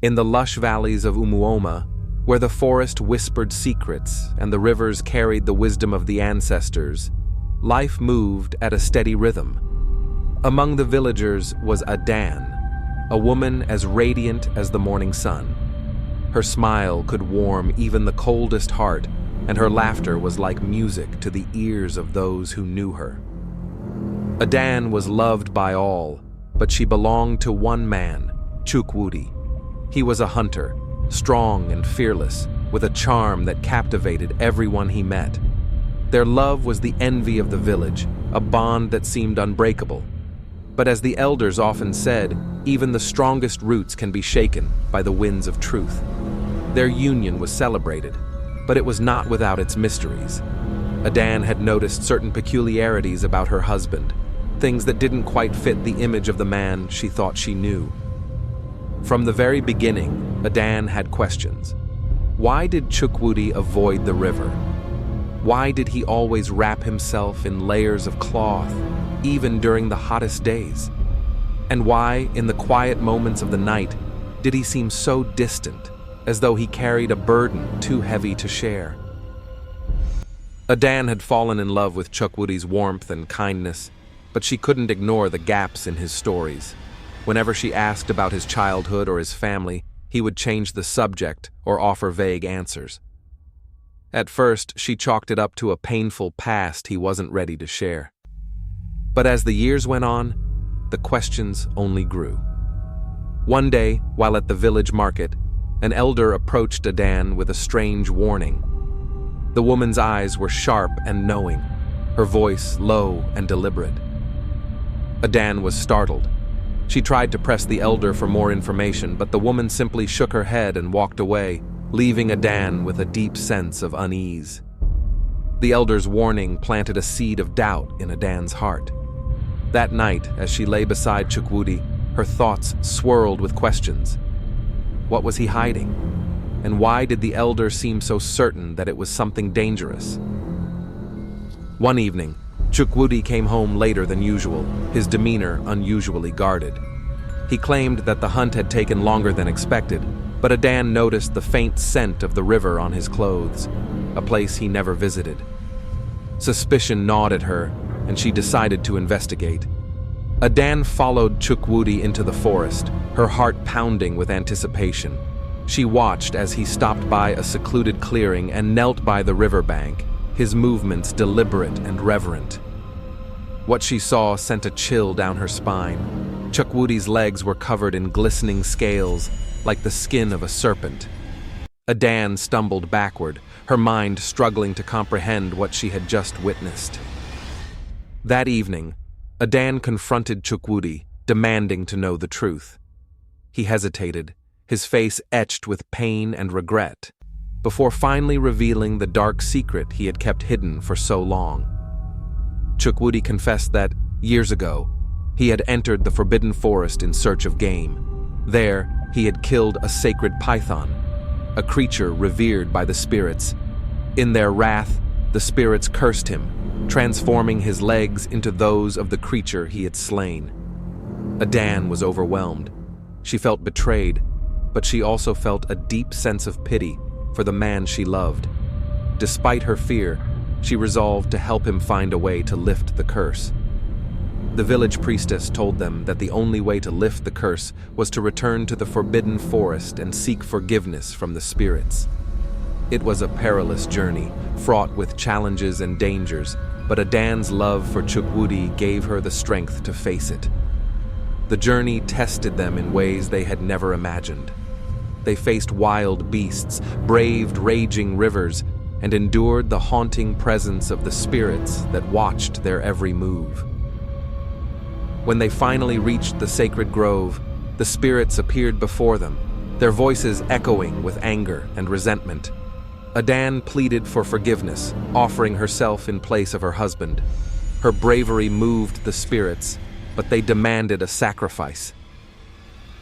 In the lush valleys of Umuoma, where the forest whispered secrets and the rivers carried the wisdom of the ancestors, life moved at a steady rhythm. Among the villagers was Adanne, a woman as radiant as the morning sun. Her smile could warm even the coldest heart, and her laughter was like music to the ears of those who knew her. Adanne was loved by all, but she belonged to one man, Chukwudi. He was a hunter, strong and fearless, with a charm that captivated everyone he met. Their love was the envy of the village, a bond that seemed unbreakable. But as the elders often said, even the strongest roots can be shaken by the winds of truth. Their union was celebrated, but it was not without its mysteries. Adanne had noticed certain peculiarities about her husband, things that didn't quite fit the image of the man she thought she knew. From the very beginning, Adanne had questions. Why did Chukwudi avoid the river? Why did he always wrap himself in layers of cloth, even during the hottest days? And why, in the quiet moments of the night, did he seem so distant, as though he carried a burden too heavy to share? Adanne had fallen in love with Chukwudi's warmth and kindness, but she couldn't ignore the gaps in his stories. Whenever she asked about his childhood or his family, he would change the subject or offer vague answers. At first, she chalked it up to a painful past he wasn't ready to share. But as the years went on, the questions only grew. One day, while at the village market, an elder approached Adanne with a strange warning. The woman's eyes were sharp and knowing, her voice low and deliberate. Adanne was startled. She tried to press the elder for more information, but the woman simply shook her head and walked away, leaving Adanne with a deep sense of unease. The elder's warning planted a seed of doubt in Adanne's heart. That night, as she lay beside Chukwudi, her thoughts swirled with questions. What was he hiding? And why did the elder seem so certain that it was something dangerous? One evening, Chukwudi came home later than usual, his demeanor unusually guarded. He claimed that the hunt had taken longer than expected, but Adanne noticed the faint scent of the river on his clothes, a place he never visited. Suspicion gnawed at her, and she decided to investigate. Adanne followed Chukwudi into the forest, her heart pounding with anticipation. She watched as he stopped by a secluded clearing and knelt by the riverbank, his movements deliberate and reverent. What she saw sent a chill down her spine. Chukwudi's legs were covered in glistening scales, like the skin of a serpent. Adanne stumbled backward, her mind struggling to comprehend what she had just witnessed. That evening, Adanne confronted Chukwudi, demanding to know the truth. He hesitated, his face etched with pain and regret, before finally revealing the dark secret he had kept hidden for so long. Chukwudi confessed that, years ago, he had entered the forbidden forest in search of game. There, he had killed a sacred python, a creature revered by the spirits. In their wrath, the spirits cursed him, transforming his legs into those of the creature he had slain. Adanne was overwhelmed. She felt betrayed, but she also felt a deep sense of pity for the man she loved. Despite her fear, she resolved to help him find a way to lift the curse. The village priestess told them that the only way to lift the curse was to return to the forbidden forest and seek forgiveness from the spirits. It was a perilous journey, fraught with challenges and dangers, but Adanne's love for Chukwudi gave her the strength to face it. The journey tested them in ways they had never imagined. They faced wild beasts, braved raging rivers, and endured the haunting presence of the spirits that watched their every move. When they finally reached the sacred grove, the spirits appeared before them, their voices echoing with anger and resentment. Adanne pleaded for forgiveness, offering herself in place of her husband. Her bravery moved the spirits, but they demanded a sacrifice.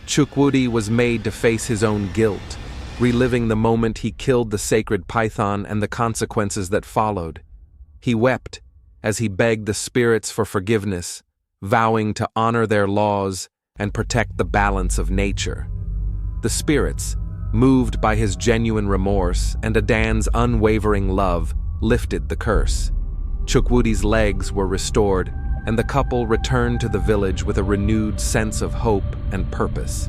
Chukwudi was made to face his own guilt, reliving the moment he killed the sacred python and the consequences that followed. He wept as he begged the spirits for forgiveness, vowing to honor their laws and protect the balance of nature. The spirits, moved by his genuine remorse and Adanne's unwavering love, lifted the curse. Chukwudi's legs were restored, and the couple returned to the village with a renewed sense of hope and purpose.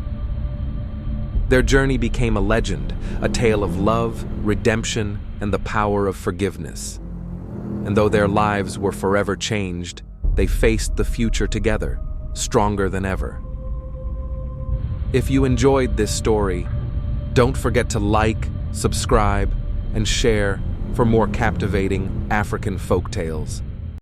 Their journey became a legend, a tale of love, redemption, and the power of forgiveness. And though their lives were forever changed, they faced the future together, stronger than ever. If you enjoyed this story, don't forget to like, subscribe, and share for more captivating African folk tales.